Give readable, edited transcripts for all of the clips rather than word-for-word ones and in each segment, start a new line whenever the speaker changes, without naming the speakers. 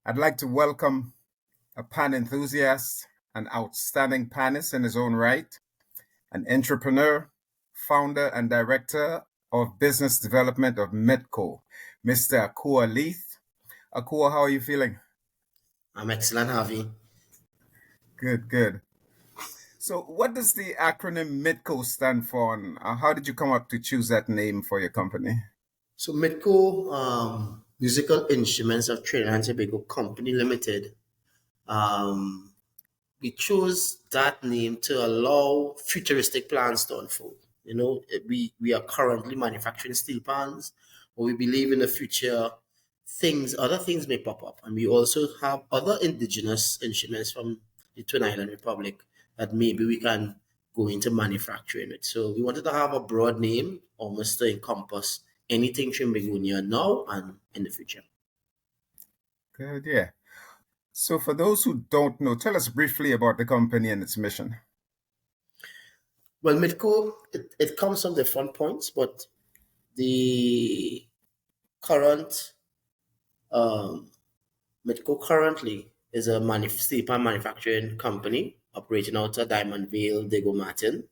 I'd like to welcome a pan enthusiast, an outstanding panist in his own right, an entrepreneur, founder, and director of business development of MITTCO, Mr. Akua Leith. Akua, how are you feeling?
I'm excellent, Harvey.
Good, good. So, what does the acronym MITTCO stand for, and how did you come up to choose that name for your company?
So Medco Musical Instruments of Trinidad and Tobago Company Limited. Um, we chose that name to allow futuristic plans to unfold. We are currently manufacturing steel pans, but we believe in the future other things may pop up, and we also have other indigenous instruments from the Twin Island Republic that maybe we can go into manufacturing it. So we wanted to have a broad name, almost to encompass anything Trinbagonia now and in the future.
Good, yeah. So, for those who don't know, tell us briefly about the company and its mission.
Well, Medco, it comes from different points, but the current um, Medco currently is a Steelpan manufacturing company operating out of Diamond Vale, Diego Martin.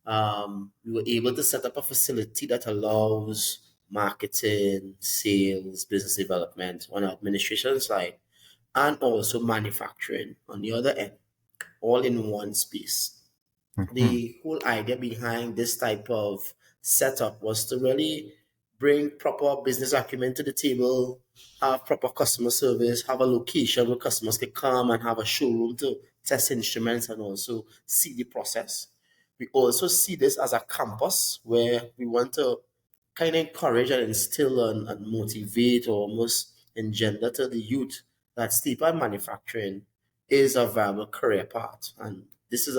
We were able to set up a facility that allows marketing, sales, business development on the administration side, and also manufacturing on the other end, all in one space.
Mhm.
The whole idea behind this type of setup was to really bring proper business acumen to the table, have proper customer service, have a location where customers can come and have a showroom to test instruments and also see the process. We also see this as a campus where we want to kind of encourage and instill and motivate or almost engender to the youth that steelpan manufacturing is a viable career path, and this is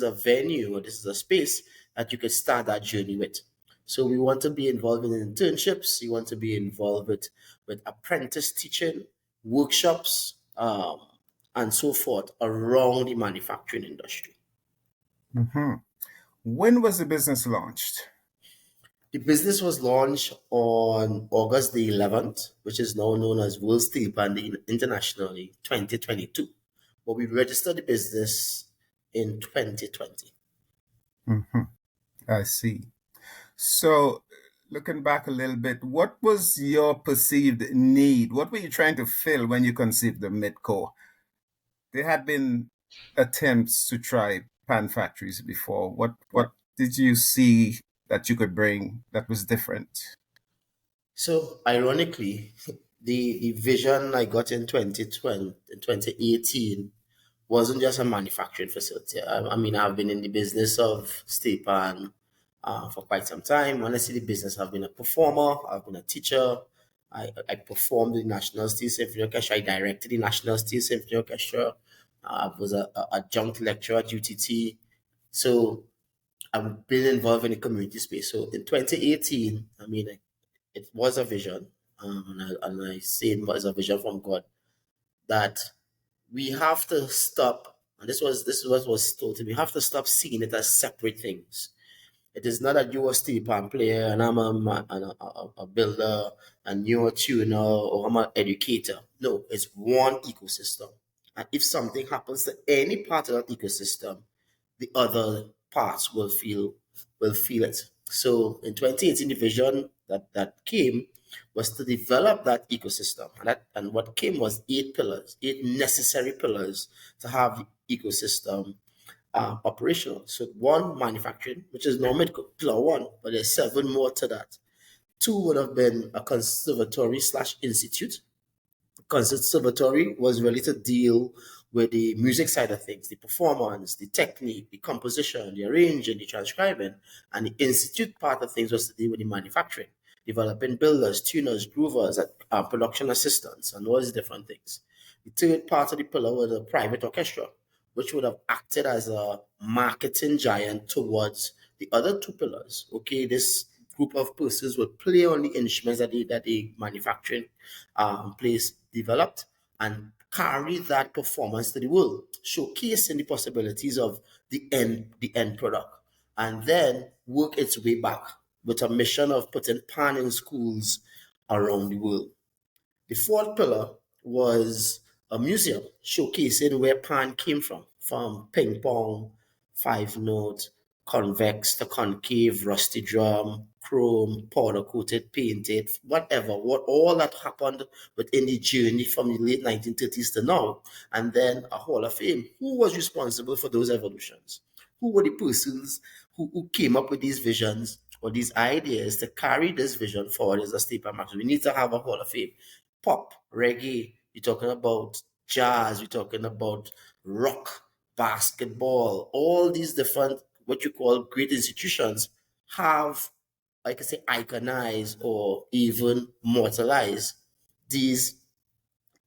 a venue, or this is a space that you could start that journey with. So we want to be involved in internships. We want to be involved with apprentice teaching, workshops, and so forth around the manufacturing industry.
Mhm. When was the business launched?
The business was launched on August the 11th, which is now known as World Steel Pan Internationally 2022. But we registered the business in 2020.
Mhm. I see. So, looking back a little bit, what was your perceived need? What were you trying to fill when you conceived the MITCO? There had been attempts to try pan factories before. What did you see that you could bring that was different?
So, ironically, the vision I got in 2020, in 2018 wasn't just a manufacturing facility. I mean, I've been in the business of Steelpan for quite some time. When I see the business, I've been a performer, I've been a teacher. I performed the National Steel Symphony Orchestra. I directed the National Steel Symphony Orchestra. I was a adjunct lecturer at UTT. So I've been involved in the community space. So in 2018, I mean, it was a vision, and I say it was a vision from God that we have to stop. And this is what was told to me. We have to stop seeing it as separate things. It is not that you're a steel pan player and I'm a builder and you're a tuner or I'm an educator. No, it's one ecosystem. And if something happens to any part of that ecosystem, the other parts will feel it. So in 2018, the vision that came was to develop that ecosystem. And what came was 8 pillars, 8 necessary pillars to have the ecosystem operational. So one, manufacturing, which is normally pillar one, but there's 7 more to that. Two would have been a conservatory slash institute. Conservatory was really to deal with the music side of things, the performance, the technique, the composition, the arranging, the transcribing. And the institute part of things was to deal with the manufacturing, developing builders, tuners, groovers, production assistants, and all these different things. The third part of the pillar was a private orchestra, which would have acted as a marketing giant towards the other 2 pillars. Okay, this group of persons would play on the instruments that the manufacturing place developed and carry that performance to the world, showcasing the possibilities of the end product, and then work its way back with a mission of putting pan in schools around the world. The fourth pillar was a museum showcasing where pan came from ping pong, five note, convex to concave, rusty drum, chrome, powder coated, painted, whatever, what all that happened within the journey from the late 1930s to now, and then a Hall of Fame. Who was responsible for those evolutions? Who were the persons who came up with these visions or these ideas to carry this vision forward as a Steelpan Max? We need to have a Hall of Fame. Pop, reggae, you're talking about jazz, you're talking about rock, basketball, all these different, what you call great institutions have, like I say, iconized or even mortalized these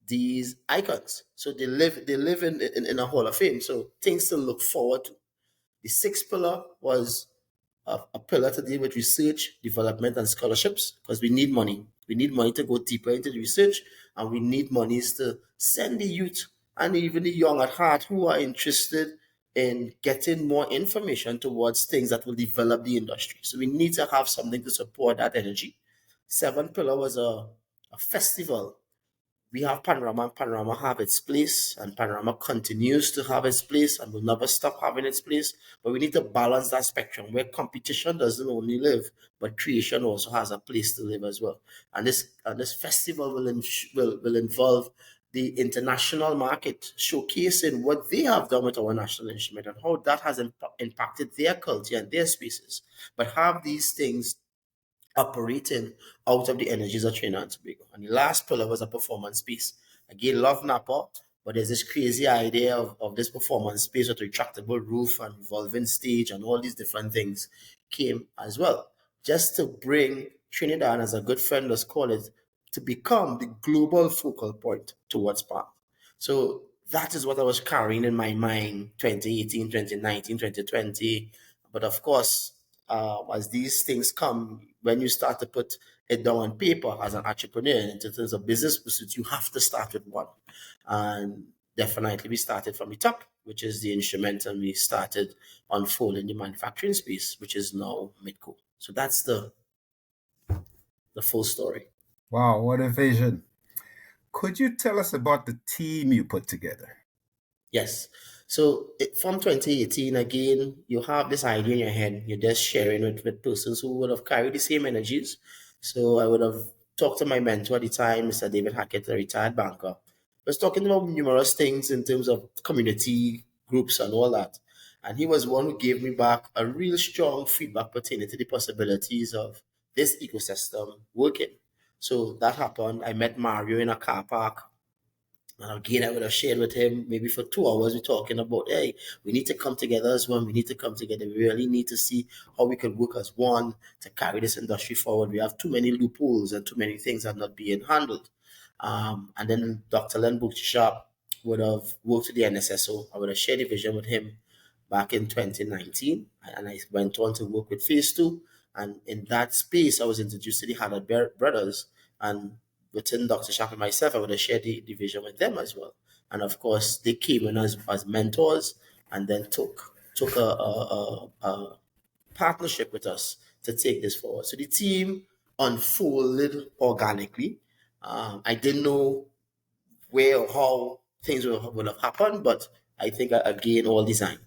these icons. So they live in a hall of fame. So things to look forward to. The sixth pillar was a pillar to deal with research, development, and scholarships because we need money. We need money to go deeper into the research, and we need monies to send the youth and even the young at heart who are interested in getting more information towards things that will develop the industry. So we need to have something to support that energy. Seventh pillar was a festival. We have Panorama, and Panorama have its place, and Panorama continues to have its place and will never stop having its place. But we need to balance that spectrum where competition doesn't only live, but creation also has a place to live as well. And this festival will involve the international market, showcasing what they have done with our national instrument and how that has impacted their culture and their spaces. But have these things operating out of the energies of Trinidad and Tobago. And the last pillar was a performance space. Again, love Napa, but there's this crazy idea of this performance space with retractable roof and revolving stage and all these different things came as well. Just to bring Trinidad, as a good friend let's call it, to become the global focal point towards Park. So that is what I was carrying in my mind 2018, 2019, 2020. But of course, as these things come, when you start to put it down on paper as an entrepreneur in terms of business pursuits, you have to start with one. And definitely we started from the top, which is the instrument, and we started unfolding the manufacturing space, which is now MITTCO. So that's the full story.
Wow, what a vision. Could you tell us about the team you put together?
Yes. So from 2018, again, you have this idea in your head. You're just sharing with persons who would have carried the same energies. So I would have talked to my mentor at the time, Mr. David Hackett, a retired banker. I was talking about numerous things in terms of community groups and all that. And he was one who gave me back a real strong feedback pertaining to the possibilities of this ecosystem working. So that happened. I met Mario in a car park, and again, I would have shared with him maybe for 2 hours. We're talking about, hey, we need to come together as one. We need to come together. We really need to see how we can work as one to carry this industry forward. We have too many loopholes and too many things are not being handled. And then Dr. Len Bookshop would have worked with the NSSO. I would have shared a vision with him back in 2019. And I went on to work with Phase 2. And in that space, I was introduced to the Hannah Brothers. And within Dr. Sharp and myself, I would have shared the vision with them as well. And of course, they came in as mentors and then took a partnership with us to take this forward. So the team unfolded organically. I didn't know where or how things would have happened, but I think again, all designed.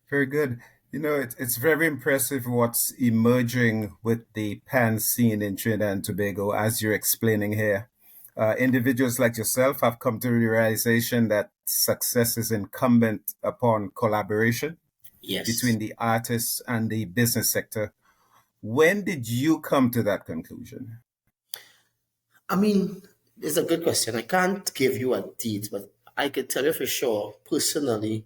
Very good. You know, it's very impressive what's emerging with the pan scene in Trinidad and Tobago, as you're explaining here. Individuals like yourself have come to the realization that success is incumbent upon collaboration
Yes.
between the artists and the business sector. When did you come to that conclusion?
I mean, it's a good question. I can't give you a date, but I can tell you for sure, personally,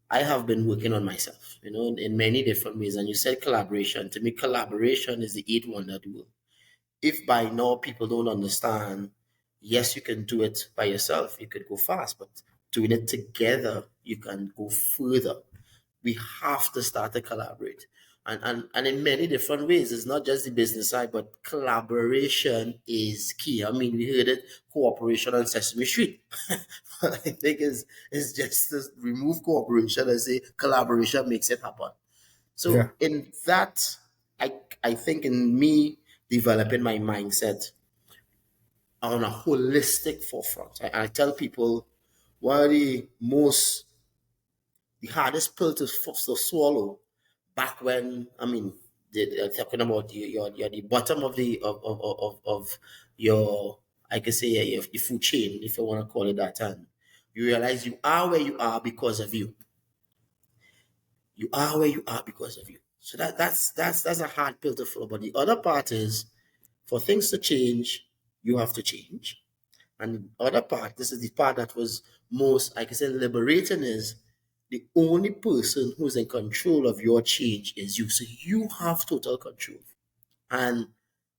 I have been working on myself, in many different ways. And you said collaboration. To me, collaboration is the eighth wonder of the world. If by now people don't understand, yes, you can do it by yourself, you could go fast, but doing it together, you can go further. We have to start to collaborate. And in many different ways. It's not just the business side, but collaboration is key. I mean, we heard it, cooperation on Sesame Street. But I think it's just to remove cooperation and say collaboration makes it happen.
Yeah.
So in that, I think in me developing my mindset, on a holistic forefront. I tell people one of the hardest pill to swallow back when, I mean, they're talking about you're the bottom of of your, I can say, your food chain, if you want to call it that, and you realize you are where you are because of you. You are where you are because of you. So that's a hard pill to swallow. But the other part is, for things to change, you have to change. And the other part, this is the part that was most, like I said, liberating, is the only person who's in control of your change is you. So you have total control. And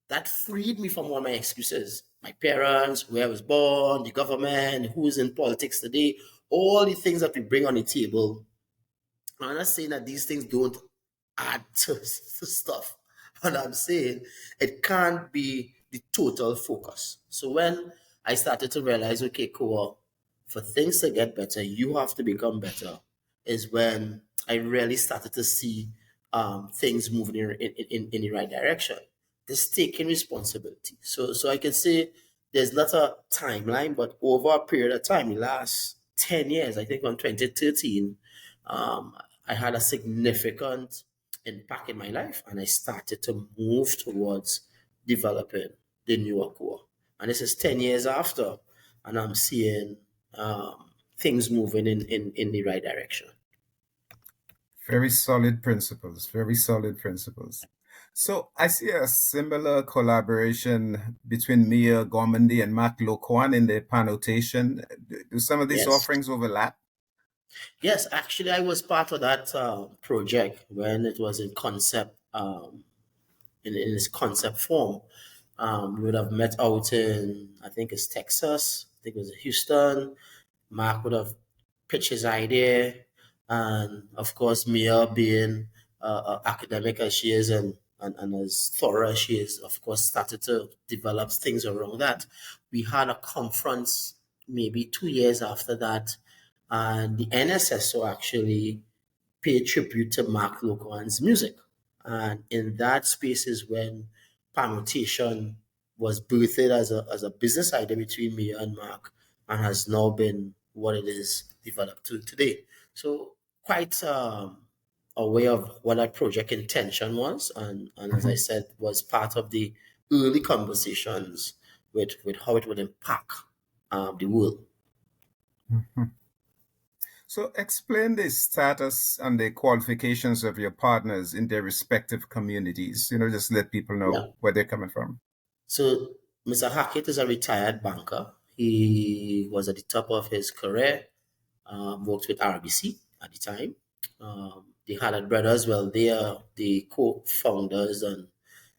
that freed me from all my excuses. My parents, where I was born, the government, who's in politics today, all the things that we bring on the table. I'm not saying that these things don't add to stuff, but I'm saying it can't be the total focus. So when I started to realize, okay, cool, for things to get better, you have to become better, is when I really started to see things moving in the right direction. This taking responsibility. So I can say there's not a timeline, but over a period of time, the last 10 years, I think from 2013, um, I had a significant impact in my life, and I started to move towards developing the new Akua. And this is 10 years after, and I'm seeing things moving in the right direction.
Very solid principles, very solid principles. So I see a similar collaboration between Mia Gormandy and Mark Loquan in their pannotation. Do some of these
Yes.
offerings overlap?
Yes, actually, I was part of that project when it was in concept, in its concept form. We would have met out in, I think it's Texas, I think it was Houston. Mark would have pitched his idea, and of course, Mia being academic as she is, and as thorough as she is, of course, started to develop things around that. We had a conference maybe 2 years after that, and the NSSO actually paid tribute to Mark Loquan's music. And in that space is when permutation was birthed as a business idea between me and Mark, and has now been what it is developed to today. So quite aware of what that project intention was, and as I
Mhm.
said, was part of the early conversations with how it would impact the world.
Mhm. So explain the status and the qualifications of your partners in their respective communities. Just let people know
Yeah.
where they're coming from.
So Mr. Hackett is a retired banker. He was at the top of his career, worked with RBC at the time. The Hannah brothers, well, they are the co-founders and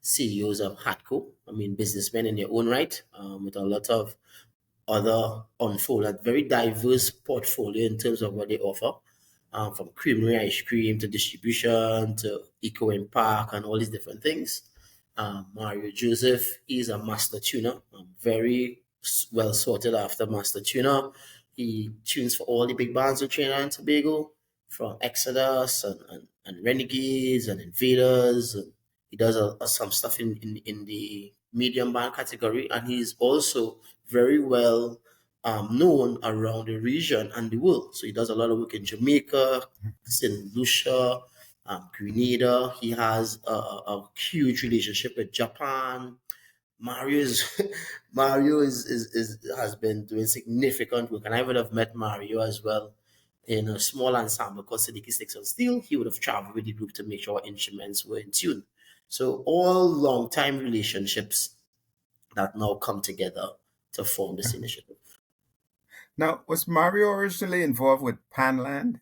CEOs of HATCO. I mean, businessmen in their own right, with a lot of other unfolded, very diverse portfolio in terms of what they offer, from creamery ice cream to distribution to eco and park and all these different things. Mario Joseph is a master tuner, very well sorted after master tuner. He tunes for all the big bands of Trinidad and Tobago, from Exodus and Renegades and Invaders. And he does some stuff in the medium band category, and he's also very well known around the region and the world. So he does a lot of work in Jamaica, St. Lucia, Grenada. He has a huge relationship with Japan. Mario is Mario is has been doing significant work, and I would have met Mario as well in a small ensemble called Siddiqui Sticks on Steel. He would have traveled with the group to make sure our instruments were in tune. So all long time relationships that now come together to form this initiative.
Now, was Mario originally involved with Panland?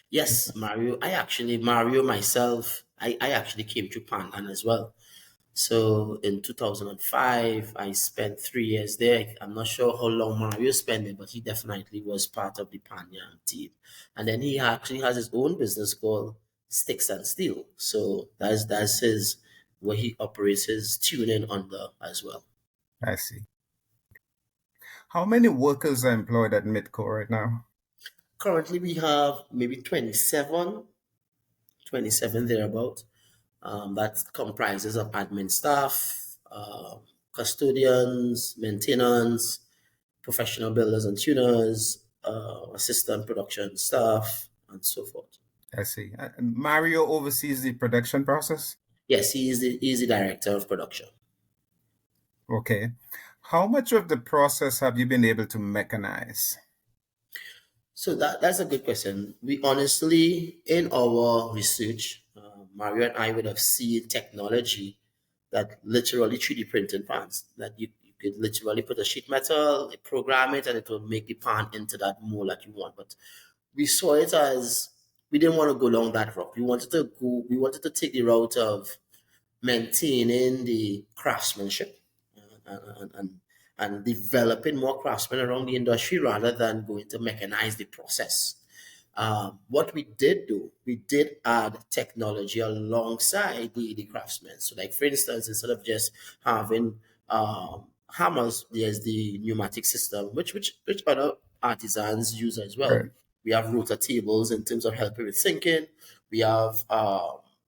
Yes, Mario. Mario myself, I actually came to Pandan as well. So in 2005, I spent 3 years there. I'm not sure how long Mario spent it, but he definitely was part of the Panyam team. And then he actually has his own business called Sticks and Steel. So that's his where he operates his tuning under as well.
I see. How many workers are employed at MITTCO right now?
Currently, we have maybe 27 thereabout. That comprises of admin staff, custodians, maintenance, professional builders and tuners, assistant production staff, and so forth.
I see. Mario oversees the production process?
Yes, he's the director of production.
Okay. How much of the process have you been able to mechanize?
So that's a good question. We honestly, in our research, Mario and I would have seen technology that literally 3D printing pans that you could literally put a sheet metal, program it, and it will make the pan into that mold that you want. But we saw it as we didn't want to go down that route. We wanted to take the route of maintaining the craftsmanship and developing more craftsmen around the industry rather than going to mechanize the process. What we did do, we did add technology alongside the craftsmen. So, like for instance, instead of just having hammers, there's the pneumatic system, which other artisans use as well.
Right.
We have rotor tables in terms of helping with sinking. We have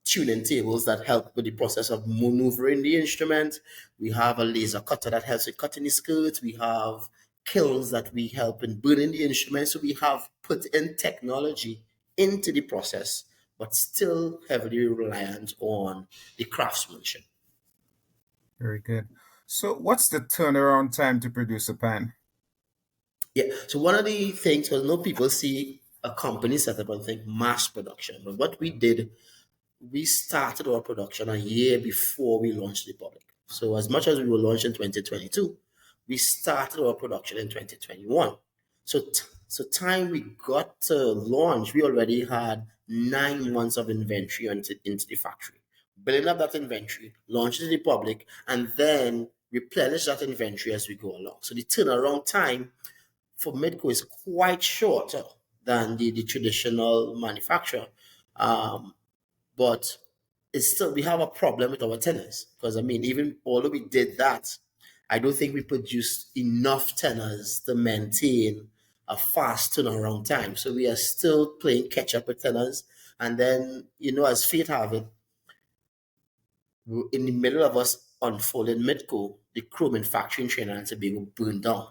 tuning tables that help with the process of maneuvering the instrument. We have a laser cutter that helps with cutting the skirts. We have kilns that we help in burning the instrument. So we have put in technology into the process, but still heavily reliant on the craftsmanship.
Very good. So, what's the turnaround time to produce a pan?
Yeah. So one of the things was no people see a company set up and think mass production. But what we did, we started our production a year before we launched the public. So as much as we were launched in 2022, we started our production in 2021. So time we got to launch, we already had 9 months of inventory into the factory. Building up that inventory, launch it to the public, and then replenish that inventory as we go along. So the turnaround time for MITTCO is quite shorter than the traditional manufacturer. But it's still we have a problem with our tenors because I mean, even although we did that, I don't think we produced enough tenors to maintain a fast turnaround time. So we are still playing catch up with tenors. And then, as fate have it, in the middle of us unfolding MITTCO, the chrome factory in Trinidad and Tobago burned down.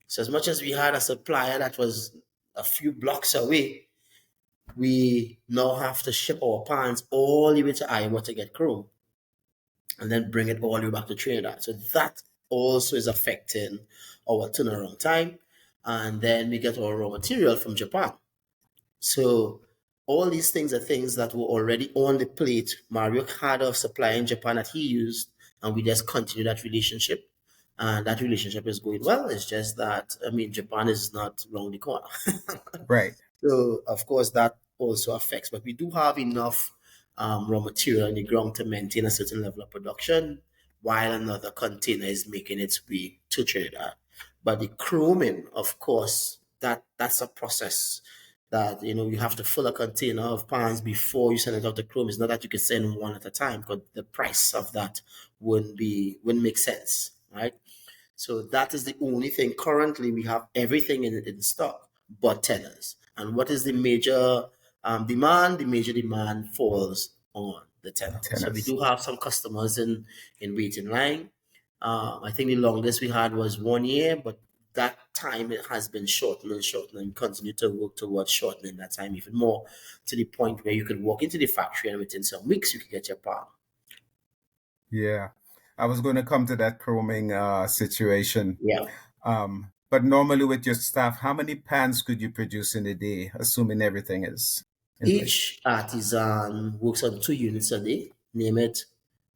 So as much as we had a supplier that was a few blocks away, we now have to ship our pans all the way to Iowa to get chrome and then bring it all the way back to Trinidad. So that also is affecting our turnaround time. And then we get our raw material from Japan. So all these things are things that were already on the plate. Mario had a supplier in Japan that he used, and we just continue that relationship. And that relationship is going well. It's just that, I mean, Japan is not round the corner.
Right.
So, of course, that also affects. But we do have enough raw material in the ground to maintain a certain level of production while another container is making its way to Trinidad. But the chroming, of course, that's a process that you have to fill a container of pans before you send it out to chrome. It's not that you can send one at a time because the price of that wouldn't make sense, right? So that is the only thing. Currently, we have everything in stock but tenors. And what is the major demand? The major demand falls on the tenor. So we
Tennis.
do have some customers in waiting line. I think the longest we had was 1 year, but that time it has been shortened and shortened, and continue to work towards shortening that time even more to the point where you could walk into the factory and within some weeks you could get your part.
Yeah. I was going to come to that chroming situation.
Yeah.
But normally with your staff, how many pans could you produce in a day, assuming everything is in place?
Each artisan works on 2 units a day. Name it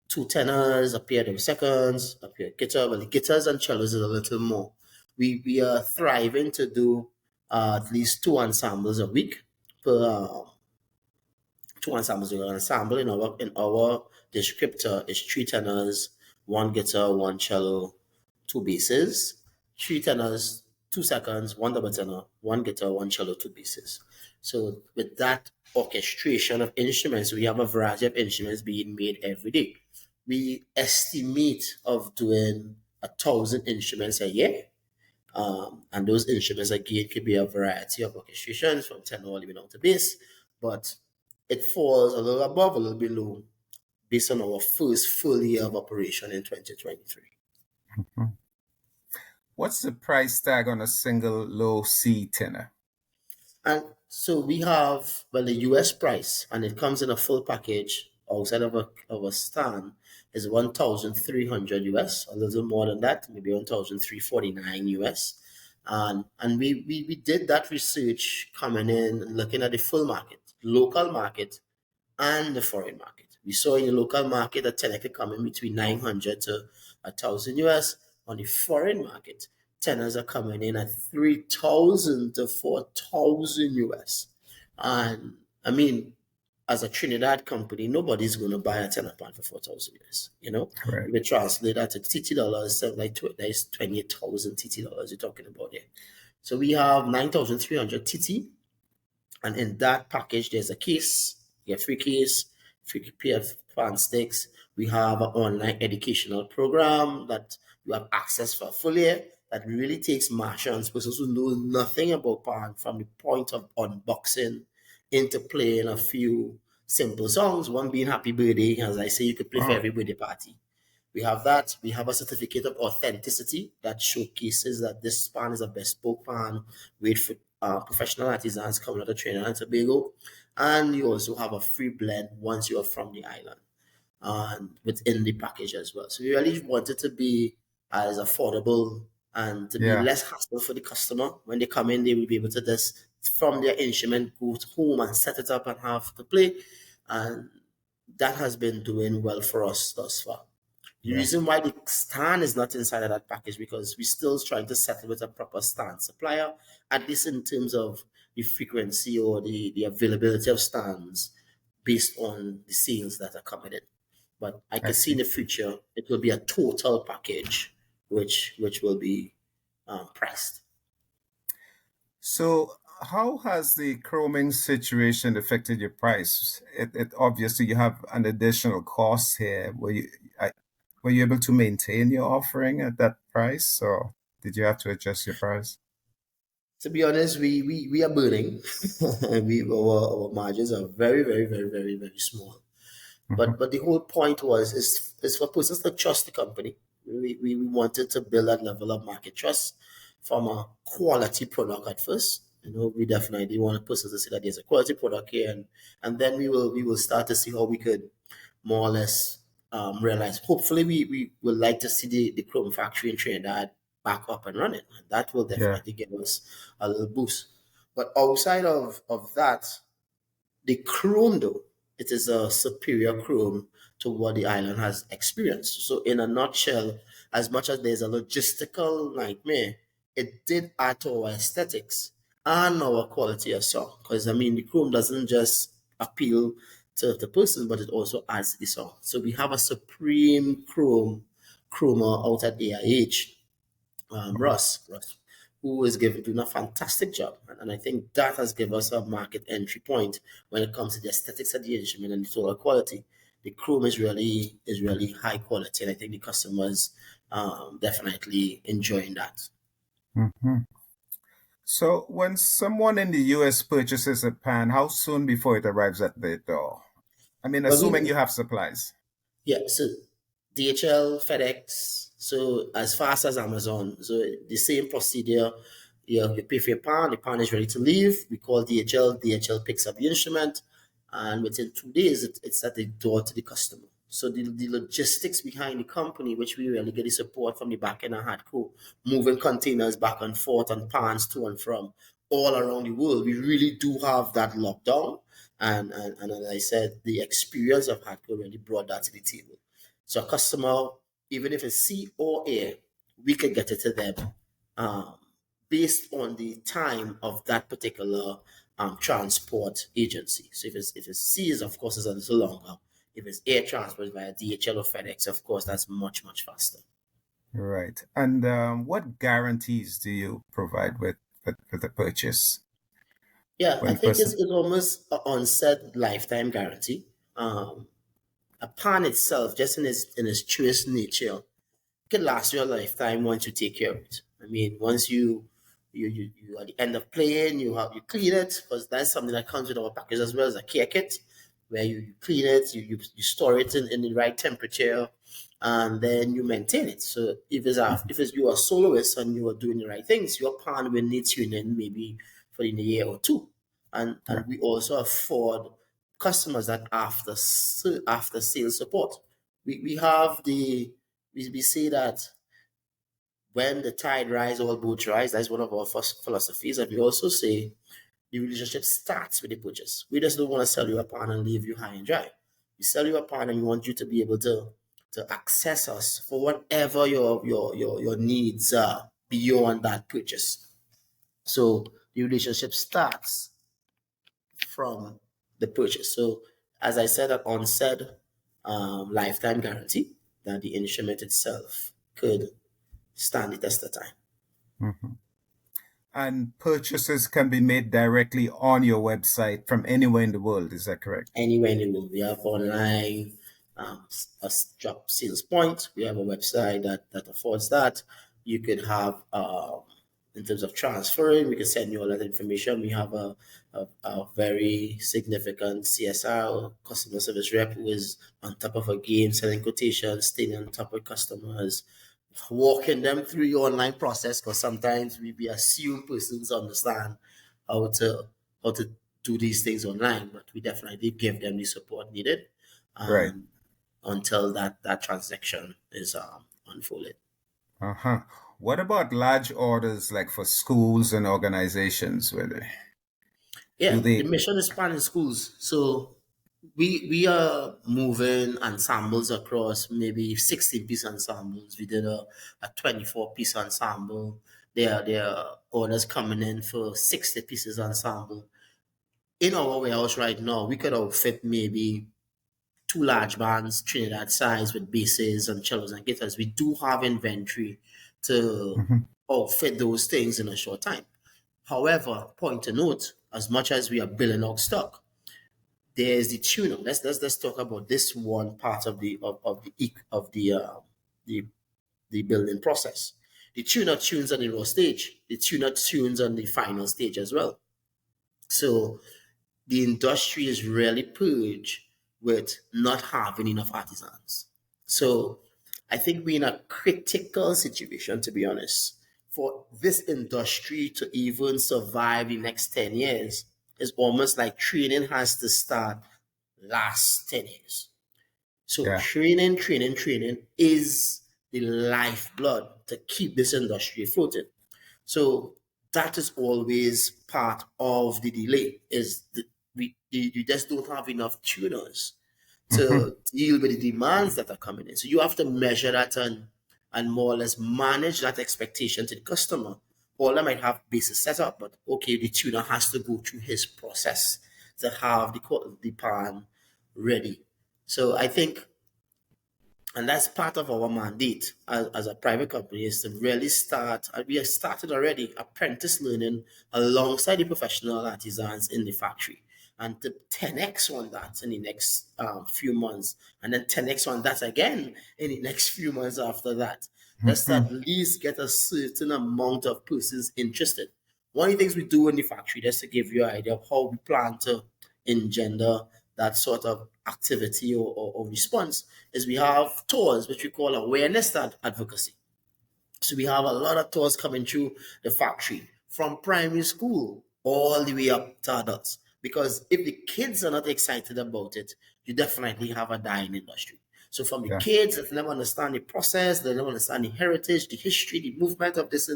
two tenors, a pair of seconds, a pair of guitar. Well, the guitars and cellos is a little more. We are thriving to do at least two ensembles a week per two ensembles. We're ensemble in our descriptor is three tenors, one guitar, one cello, two basses, three tenors, 2 seconds, one double tenor, one guitar, one cello, two basses. So with that orchestration of instruments, we have a variety of instruments being made every day. We estimate of doing 1,000 instruments a year. And those instruments again could be a variety of orchestrations from tenor all the way down to bass, but it falls a little above, a little below, based on our first full year of operation in 2023.
Mhm. What's the price tag on a single low C tenor?
And so we have, well, the US price, and it comes in a full package outside of a stand, is 1,300 US, a little more than that, maybe 1,349 US. And we did that research coming in, looking at the full market, local market, and the foreign market. We saw in the local market a tenor could come in between 900 to 1,000 US. On the foreign market, tenors are coming in at 3,000 to 4,000 US. And I mean, as a Trinidad company, nobody's going to buy a tenor pan for 4,000 US. You know, if
Correct.
you translate that to TT dollars, that is 28,000 TT dollars you're talking about there. So we have 9,300 TT, and in that package, there's a case, you get free case, free PF fan sticks. We have an online educational program that you have access for a full year that really takes Martians, persons who know nothing about pan, from the point of unboxing into playing a few simple songs, one being Happy Birthday. As I say, you could play for
Oh,
every birthday party. We have that. We have a certificate of authenticity that showcases that this pan is a bespoke pan made for professional artisans coming out of Trinidad and Tobago. And you also have a free blend once you are from the island, and within the package as well. So we really wanted to be as affordable and to be
yeah,
less hassle for the customer. When they come in, they will be able to just from their instrument go to home and set it up and have to play. And that has been doing well for us thus far. The
yeah,
reason why the stand is not inside of that package because we're still trying to settle with a proper stand supplier, at least in terms of the frequency or the availability of stands based on the sales that are coming in. But I
I
can see in
see.
the future it will be a total package which will be priced.
So, how has the chroming situation affected your price? It obviously you have an additional cost here. I, were you able to maintain your offering at that price, or did you have to adjust your price?
To be honest, we are burning. Our margins are very small.
Mhm.
But the whole point was is for persons to trust the company. We wanted to build that level of market trust from a quality product at first. You know, we definitely want persons to see that there's a quality product here, and then we will start to see how we could more or less realize. Hopefully, we would like to see the chrome factory in Trinidad back up and running. And that will
Yeah,
definitely give us a little boost. But outside of that, the chrome, though, it is a superior chrome to what the island has experienced. So, in a nutshell, as much as there's a logistical nightmare, it did add to our aesthetics and our quality of song. Because, I mean, the chrome doesn't just appeal to the person, but it also adds to the song. So, we have a supreme chromer out at AIH,
oh,
Russ, who is doing a fantastic job. And I think that has given us a market entry point when it comes to the aesthetics of the instrument and the solar quality. The chrome is really high quality, and I think the customers definitely enjoying that.
mhm. So, when someone in the US purchases a pan, how soon before it arrives at their door? I mean,
But
assuming you have supplies.
yeah, so DHL, FedEx, so as fast as Amazon. So the same procedure. You pay for your pan, the pan is ready to leave. We call DHL, DHL picks up the instrument, and within 2 days, it's at the door to the customer. So the logistics behind the company, which we really get the support from the back end of Hardco, moving containers back and forth and pans to and from all around the world, we really do have that lockdown. And as I said, the experience of Hardco really brought that to the table. So a customer, even if it's sea or air, we can get it to them um, based on the time of that particular transport agency. So if it's sea, of course, it's a little longer. If it's air transport via DHL or FedEx, of course, that's much faster.
Right. And what guarantees do you provide with the purchase
Yeah, I
when
think it's,
person?
it's almost an onset lifetime guarantee. Um, a pan itself, just in its truest nature, can last you a lifetime once you take care of it. I mean, once you at the end of playing, you clean it because that's something that comes with our package as well as a care kit, where you clean it, you store it in the right temperature, and then you maintain it. So if it's you are soloist and you are doing the right things, your pan will need tuning maybe for in a year or two.
Yeah.
And we also afford customers that after sales support. We have we say that when the tide rise, all boats rise. That's one of our first philosophies. And we also say the relationship starts with the purchase. We just don't want to sell you a pan and leave you high and dry. We sell you a pan and we want you to be able to access us for whatever your needs are beyond that purchase. So the relationship starts from the purchase. So as I said at onset, lifetime guarantee that the instrument itself could stand the test of time.
Mhm. And purchases can be made directly on your website from anywhere in the world. Is that correct?
Anywhere in the world. We have online drop sales point. We have a website that affords that. You could have, in terms of transferring, we can send you all that information. We have a very significant CSR, customer service rep, who is on top of a game, selling quotations, staying on top of customers, walking them through your online process, because sometimes we assume persons understand how to how to do these things online, but we definitely give them the support needed,
Right.
um, until that transaction is unfolded.
Uh-huh. What about large orders like for schools and organizations? Do
Yeah, the
they?
mission is spanning schools. So we are moving ensembles across maybe 16-piece ensembles. We did a 24-piece ensemble. There are orders coming in for 60 pieces ensemble. In our warehouse right now, we could outfit maybe two large bands, Trinidad size, with basses and cellos and guitars. We do have inventory to
Mhm.
outfit those things in a short time. However, point to note, as much as we are building out stock, there's the tuner. Let's talk about this one part of the the building process. The tuner tunes on the raw stage. The tuner tunes on the final stage as well. So the industry is really purged with not having enough artisans. So I think we're in a critical situation, to be honest. For this industry to even survive the next 10 years, it's almost like training has to start last 10 years. So
Yeah.
training is the lifeblood to keep this industry floating. So that is always part of the delay. You just don't have enough tuners
Mhm.
to deal with the demands that are coming in. So you have to measure that and more or less manage that expectation to the customer. All I might have basis set up, but okay, the tuner has to go through his process to have the pan ready. So I think, and that's part of our mandate as a private company, is to really start, and we have started already, apprentice learning alongside the professional artisans in the factory, and to 10x on that in the next few months, and then 10x on that again in the next few months after that, just to at
Mhm.
least get a certain amount of persons interested. One of the things we do in the factory, just to give you an idea of how we plan to engender that sort of activity or response, is we have tours which we call awareness advocacy. So we have a lot of tours coming through the factory from primary school all the way up to adults. Because if the kids are not excited about it, you definitely have a dying industry. So from the
Yeah.
kids that never understand the process, they never understand the heritage, the history, the movement of this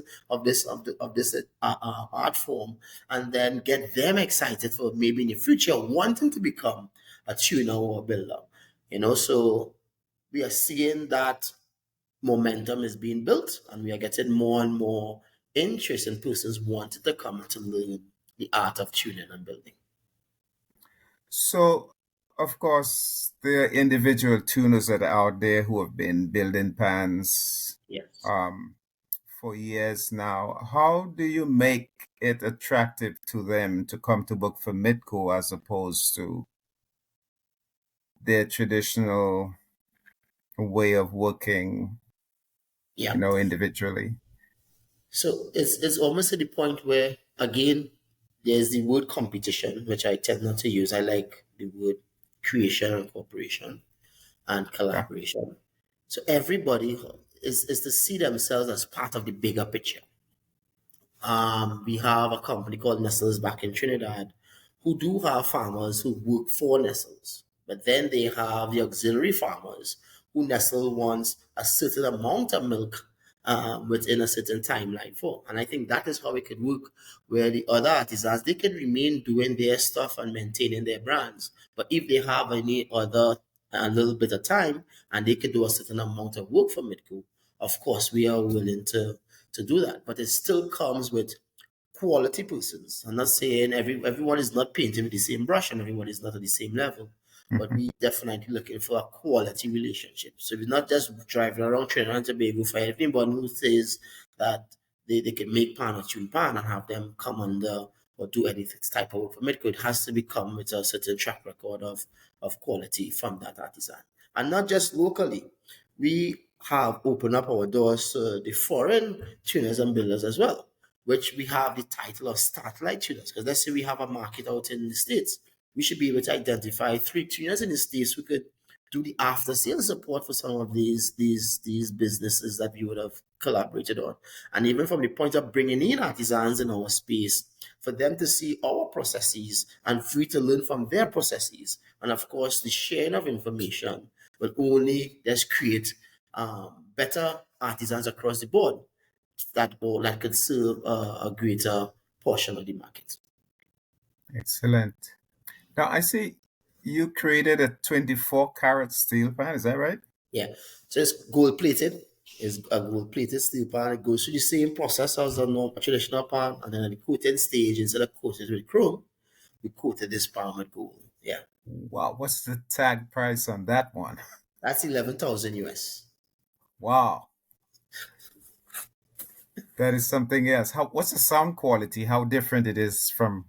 art form, and then get them excited for maybe in the future wanting to become a tuner or a builder. So we are seeing that momentum is being built, and we are getting more and more interest in persons wanting to come to learn the art of tuning and building.
So, of course, there are individual tuners that are out there who have been building pans
Yes.
um, for years now. How do you make it attractive to them to come to book for MITTCO as opposed to their traditional way of working,
Yeah.
individually?
So it's almost at the point where, again, there's the word competition, which I tend not to use. I like the word creation and cooperation and
Yeah.
collaboration. So everybody is to see themselves as part of the bigger picture. We have a company called Nestles back in Trinidad who do have farmers who work for Nestles, but then they have the auxiliary farmers who Nestle wants a certain amount of milk within a certain timeline for. And I think that is how it could work, where the other artisans, they can remain doing their stuff and maintaining their brands. But if they have any other a little bit of time and they can do a certain amount of work for MITTCO, of course, we are willing to do that. But it still comes with quality persons. I'm not saying everyone is not painting with the same brush and everyone is not at the same level, but
Mhm.
we definitely looking for a quality relationship. So we're not just driving around Trinidad and Tobago for everyone who says that they can make pan or tune pan and have them come under or do any type of work for Medco. It has to become with a certain track record of quality from that artisan. And not just locally. We have opened up our doors to the foreign tuners and builders as well, which we have the title of satellite tuners. Because let's say we have a market out in the States, we should be able to identify 3 tuners in the States who could do the after sales support for some of these businesses that we would have collaborated on. And even from the point of bringing in artisans in our space, for them to see our processes and free to learn from their processes. And of course, the sharing of information will only just create better artisans across the board that could serve a greater portion of the market.
Excellent. Now, I see you created a 24-carat steel pan. Is that right?
Yeah. So it's gold plated. It's a gold plated steel pan. It goes through the same process as a traditional pan, and then at the coating stage, instead of coated with chrome, we coated this pan with gold. Yeah.
Wow. What's the tag price on that one?
That's 11,000 US.
Wow. That is something else. What's the sound quality? How different it is from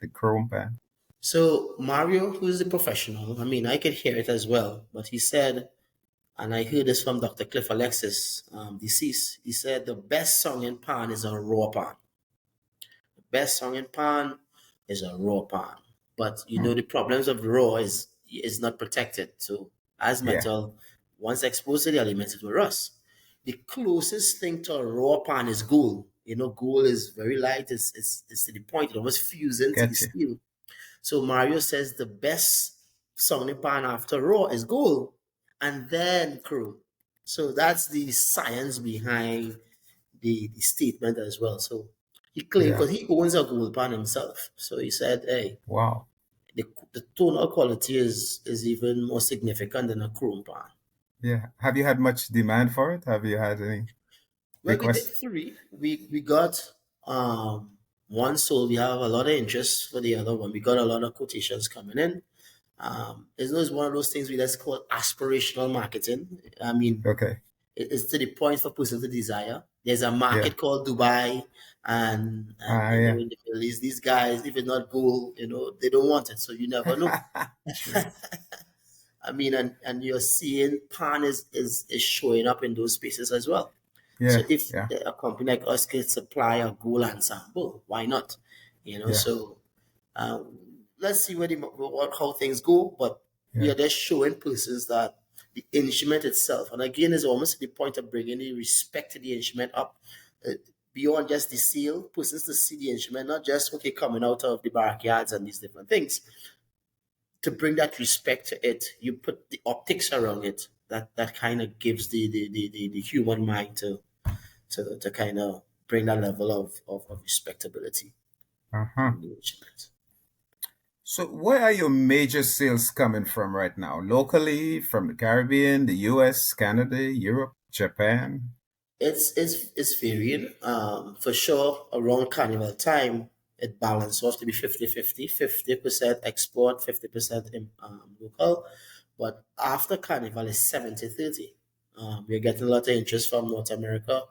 the chrome pan?
So Mario, who's the professional, I mean, I could hear it as well, but he said, and I heard this from Dr. Cliff Alexis, deceased. He said the best song in pan is a raw pan. The best song in pan is a raw pan. But you
Hmm.
know the problems of the raw is not protected. So as
Yeah.
metal, once exposed to the elements, it will rust. The closest thing to a raw pan is gold. You know, gold is very light. It's to the point. It almost fuses into the
Gotcha.
steel. So Mario says the best sounding pan after raw is gold and then chrome. So that's the science behind the statement as well. So he claimed
Yeah.
because he owns a gold pan himself. So he said, hey,
Wow.
the tonal quality is even more significant than a chrome pan.
Yeah. Have you had much demand for it? Have you had any
Well, we did
requests?
three. We got one sold. We have a lot of interest for the other one. We got a lot of quotations coming in. It's one of those things we let's call aspirational marketing. I mean,
Okay.
it's to the point for person to desire. There's a
Yeah.
market called Dubai, and
Ah,
you know
yeah.
in the Middle East, these guys, if it's not gold, you know they don't want it. So you never know.
True.
I mean, and you're seeing pan is showing up in those spaces as well. So
Yeah.
if
Yeah.
a company like us can supply a gold ensemble, why not? You know,
Yeah.
so uh, let's see how things go. But we
Yeah.
are just showing persons that the instrument itself, and again, is almost the point of bringing the respect to the instrument up uh, beyond just the seal. Persons to see the instrument, not just okay coming out of the backyards and these different things. To bring that respect to it, you put the optics around it. That kind of gives the human mind to kind of bring that level of respectability
Uh-huh.
in the instrument.
So, where are your major sales coming from right now? Locally, from the Caribbean, the US, Canada, Europe, Japan?
It's varying. For sure, around carnival time, it balances off to be 50-50, 50% export, 50% local. But after carnival, it's 70-30. We're getting a lot of interest from North America,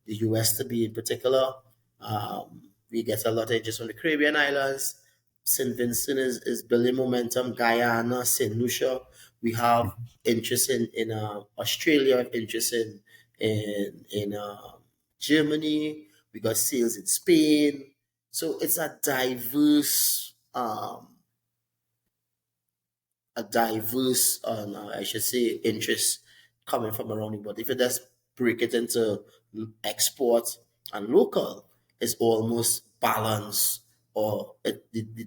the US to be in particular. We get a lot of interest from the Caribbean islands. St. Vincent is building momentum. Guyana, St. Lucia. We have
Mhm.
interest in Australia, interest in Germany. We got sales in Spain. So it's a diverse, I should say, interest coming from around the world. If you just break it into export and local, it's almost balanced, or the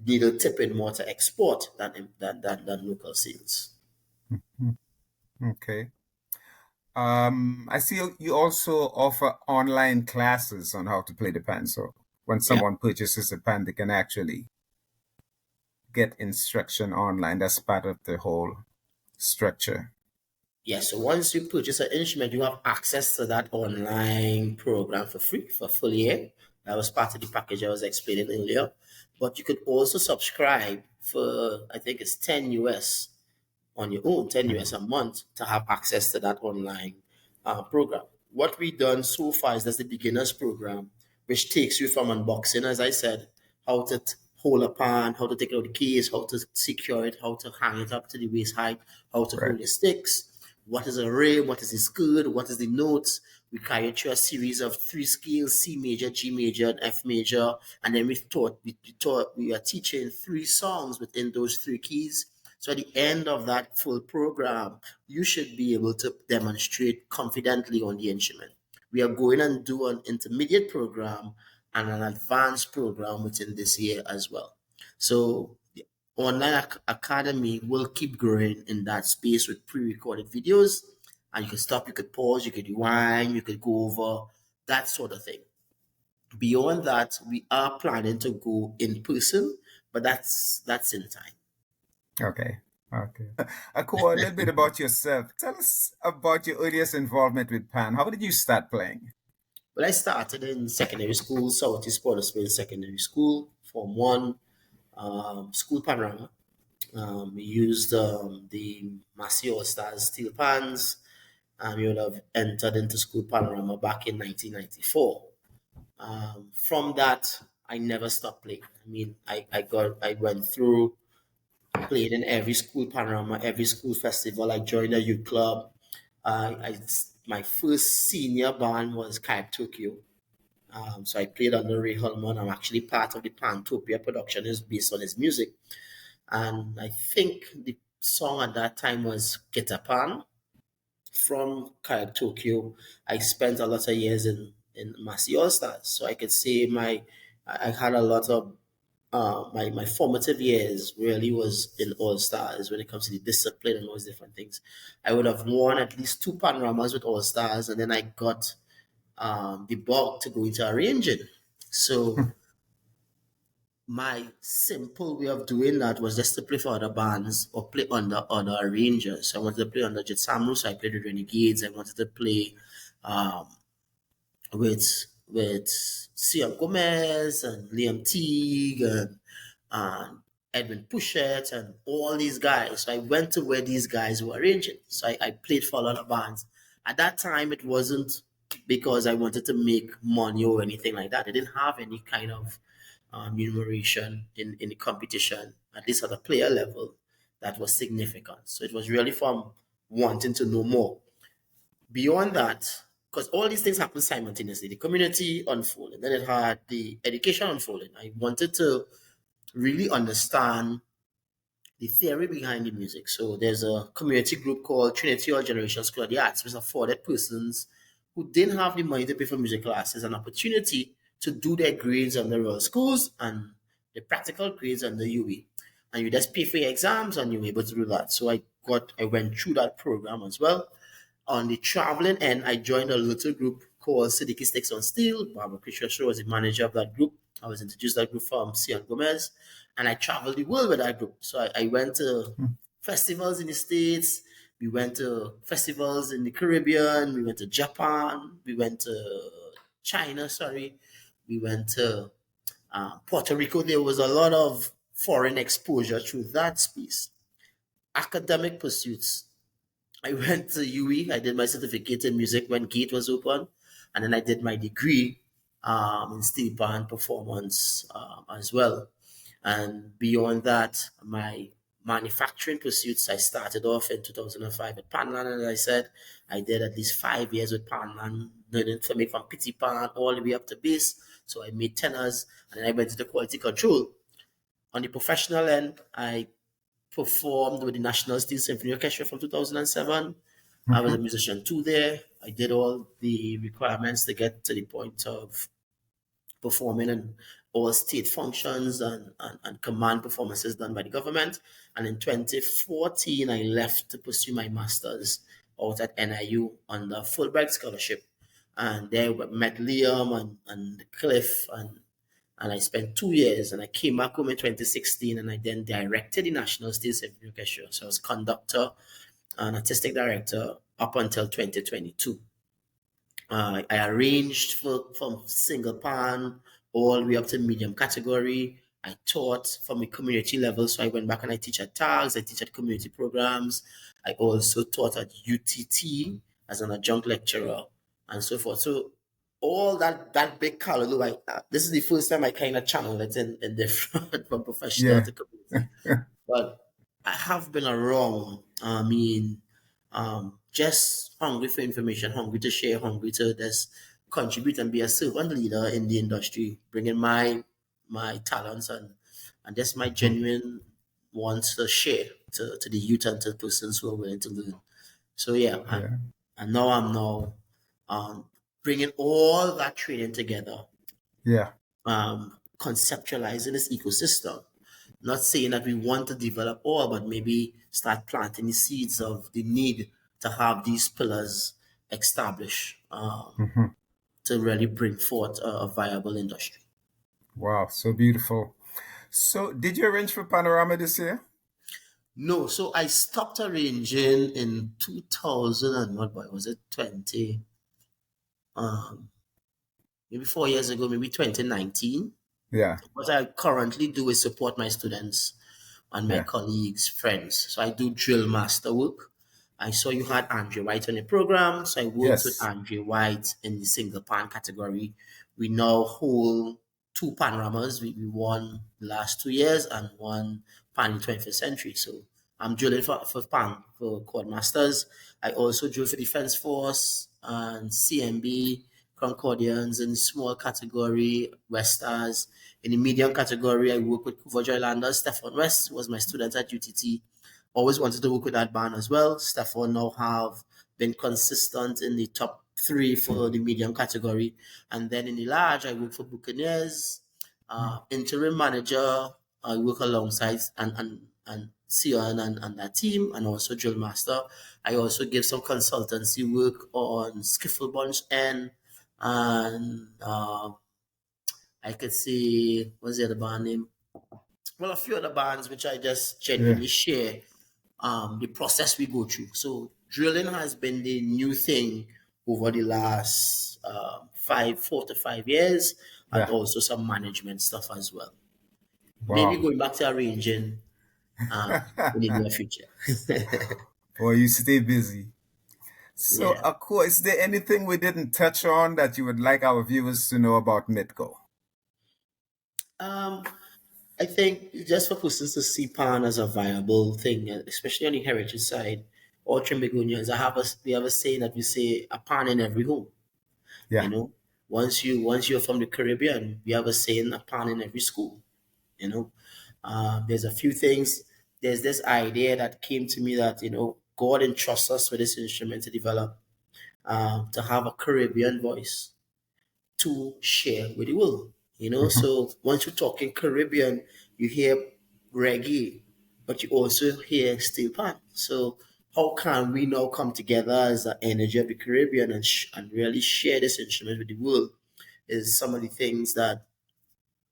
needle tipping more to export than local sales.
Mhm. Okay. I see you also offer online classes on how to play the pan. So when
Yeah.
someone purchases a pan, they can actually get instruction online. That's part of the whole structure.
Yeah, so once you purchase an instrument, you have access to that online program for free for a full year. That was part of the package I was explaining earlier. But you could also subscribe for, I think it's 10 US on your own, 10 US
Mhm.
a month, to have access to that online program. What we've done so far is that's the beginners program, which takes you from unboxing, as I said, how to hold a pan, how to take out the case, how to secure it, how to hang it up to the waist height, how to
Right.
hold the sticks, what is a rim, what is the skirt, what is the notes. We carried through a series of three scales: C major, G major, and F major. And then we are teaching three songs within those three keys. So at the end of that full program, you should be able to demonstrate confidently on the instrument. We are going and do an intermediate program and an advanced program within this year as well. So the online academy will keep growing in that space with pre-recorded videos, and you can stop, you could pause, you could rewind, you could go over that sort of thing. Beyond that, we are planning to go in person, but that's in time.
Okay. Okay. Akua, a little bit about yourself. Tell us about your earliest involvement with pan. How did you start playing?
Well, I started in secondary school, Southeast Port of Spain Secondary School, Form 1, school panorama. We used the Massey All Stars steel pans. You would have entered into school panorama back in 1994. From that, I never stopped playing. I mean, I went through playing in every school panorama, every school festival. I joined a youth club. My first senior band was Kaib Tokyo. So I played under Ray Holman. I'm actually part of the Pantopia production is based on his music. And I think the song at that time was Pan from Kaib Tokyo. I spent a lot of years in Massey All Stars. So I could say I had a lot of my formative years really was in All Stars when it comes to the discipline and all those different things. I would have won at least two panoramas with All Stars, and then I got the bug to go into arranging. So my simple way of doing that was just to play for other bands or play under other arrangers. So I wanted to play under Jet Samru, so I played with Renegades. I wanted to play um, with Sia Gomez and Liam Teague and Edwin Pushett and all these guys. So I went to where these guys were arranging. So I played for a lot of bands. At that time, it wasn't because I wanted to make money or anything like that. I didn't have any kind of remuneration in the competition, at least at the player level, that was significant. So it was really from wanting to know more. Beyond that, because all these things happen simultaneously, the community unfolding, then it had the education unfolding. I wanted to really understand the theory behind the music. So there's a community group called Trinity All Generation School of the Arts, which afforded persons who didn't have the money to pay for music classes an opportunity to do their grades on the Royal Schools and the practical grades on the UE. And you just pay for your exams and you're able to do that. So I went through that program as well. On the traveling end, I joined a little group called Siddiqui Sticks on Steel. Barbara Patricia was the manager of that group. I was introduced to that group from Cian Gomez, and I traveled the world with that group. So I went to festivals in the States. We went to festivals in the Caribbean. We went to Japan. We went to China, sorry. We went to Puerto Rico. There was a lot of foreign exposure through that space. Academic pursuits, I went to UE. I did my certificate in music when Gate was open, and then I did my degree in Steelpan performance as well. And beyond that, my manufacturing pursuits, I started off in 2005 at Panland, and as I said, I did at least 5 years with Panland, learning to make from Pity Pan all the way up to bass. So I made tenors, and then I went into quality control. On the professional end, I performed with the National Steel Symphony Orchestra from 2007. I was a
Mhm.
musician too there. I did all the requirements to get to the point of performing in all state functions and command performances done by the government. And in 2014, I left to pursue my master's out at NIU on the Fulbright scholarship. And there we met Liam and Cliff, and I spent 2 years, and I came back home in 2016, and I then directed the National State Symphony Orchestra. So I was conductor and artistic director up until 2022. I arranged from single pan all the way up to medium category. I taught from a community level, so I went back and I teach at tags, I teach at community programs. I also taught at UTT as an adjunct lecturer and so forth. So all that big callaloo, this is the first time I kind of channel it in different from professional
Yeah.
to community. But I have been around. I mean, just hungry for information, hungry to share, hungry to just contribute and be a servant leader in the industry, bringing my talents and just my
Mhm.
genuine wants to share to the youth and to persons who are willing to learn. So yeah,
Yeah.
and now I'm now um, bringing all that training together,
Yeah.
conceptualizing this ecosystem. Not saying that we want to develop all, but maybe start planting the seeds of the need to have these pillars established
Mhm.
to really bring forth a viable industry.
Wow. So beautiful. So, did you arrange for Panorama this year?
No, so I stopped arranging in 2000 and what boy, was it 20? Um, Maybe 4 years ago, maybe 2019.
Yeah.
What I currently do is support my students and my
Yeah.
colleagues, friends. So I do drill master work. I saw you had Andre White on the program, so I worked with
Yes.
Andre White in the single pan category. We now hold two panoramas. We won the last 2 years and one pan in the 21st century. So I'm drilling for pan for quad masters. I also drill for Defense Force and CMB, Concordians in small category, Westers. In the medium category, I work with Kuva Joylanders. Stefan West was my student at UTT. Always wanted to work with that band as well. Stefan now have been consistent in the top three for the medium category. And then in the large, I work for Buccaneers, interim manager. I work alongside and Sion and that team, and also drill master. I also give some consultancy work on Skiffle Bunch and I could see what's the other band name? Well, a few other bands which I just
Yeah.
genuinely share the process we go through. So drilling has been the new thing over the last 4 to 5 years, and
Yeah.
also some management stuff as well. Maybe
Wow.
going back to arranging in the near future.
Boy, you stay busy. So,
Yeah.
Akua, is there anything we didn't touch on that you would like our viewers to know about MITTCO?
Um, I think just for persons to see pan as a viable thing, especially on the heritage side, all Trimbigonians, we have a saying that we say a pan in every home. You
Yeah.
know, once you're from the Caribbean, we have a saying a pan in every school. You know, there's a few things. There's this idea that came to me that God entrusts us with this instrument to develop, to have a Caribbean voice to share with the world.
Mhm.
So once you're talking Caribbean, you hear reggae, but you also hear Steelpan. So how can we now come together as the energy of the Caribbean and really share this instrument with the world? Is some of the things that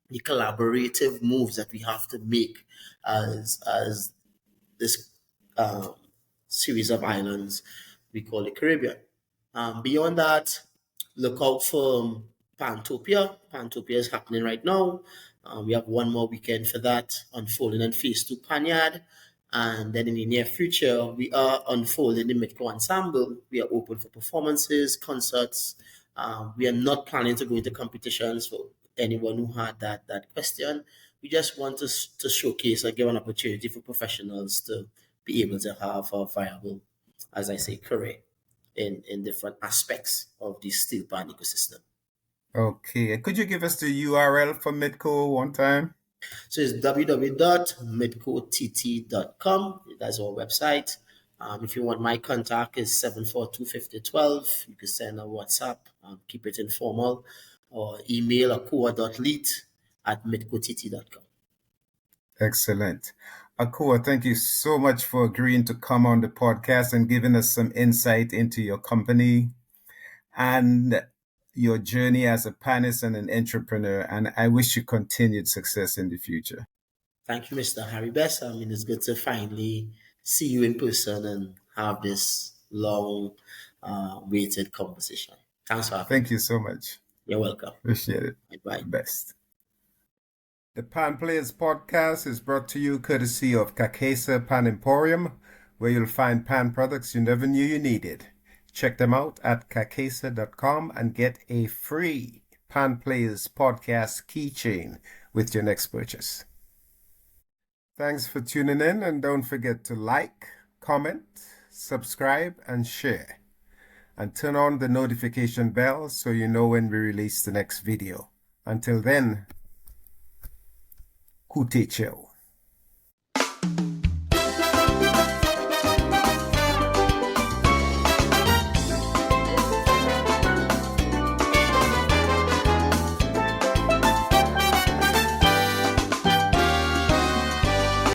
the collaborative moves that we have to make as this um, series of islands we call the Caribbean. Beyond that, look out for Pantopia. Pantopia is happening right now. We have one more weekend for that, unfolding in phase two Panyard. And then in the near future, we are unfolding the MITTCO ensemble. We are open for performances, concerts. We are not planning to go into competitions for anyone who had that question. We just want to showcase and give an opportunity for professionals to be able to have a viable, as I say, career in different aspects of the steel pan ecosystem.
Okay. Could you give us the URL for MITTCO one time?
So it's www.midcott.com. That's our website. If you want my contact is 742-5012. You can send a WhatsApp, keep it informal, or email akua.leith@mitcott.com.
Excellent. Akua, thank you so much for agreeing to come on the podcast and giving us some insight into your company and your journey as a panist and an entrepreneur. And I wish you continued success in the future.
Thank you, Mr. Harry Best. It's good to finally see you in person and have this long waited conversation. Thanks for having me.
Thank you so much.
You're welcome.
Appreciate it.
Bye.
Best. The Pan Players podcast is brought to you courtesy of Kakesa Pan Emporium, where you'll find pan products you never knew you needed. Check them out at kakesa.com and get a free Pan Players podcast keychain with your next purchase. Thanks for tuning in, and don't forget to like, comment, subscribe, and share. And turn on the notification bell so you know when we release the next video. Until then, Kute Cheo.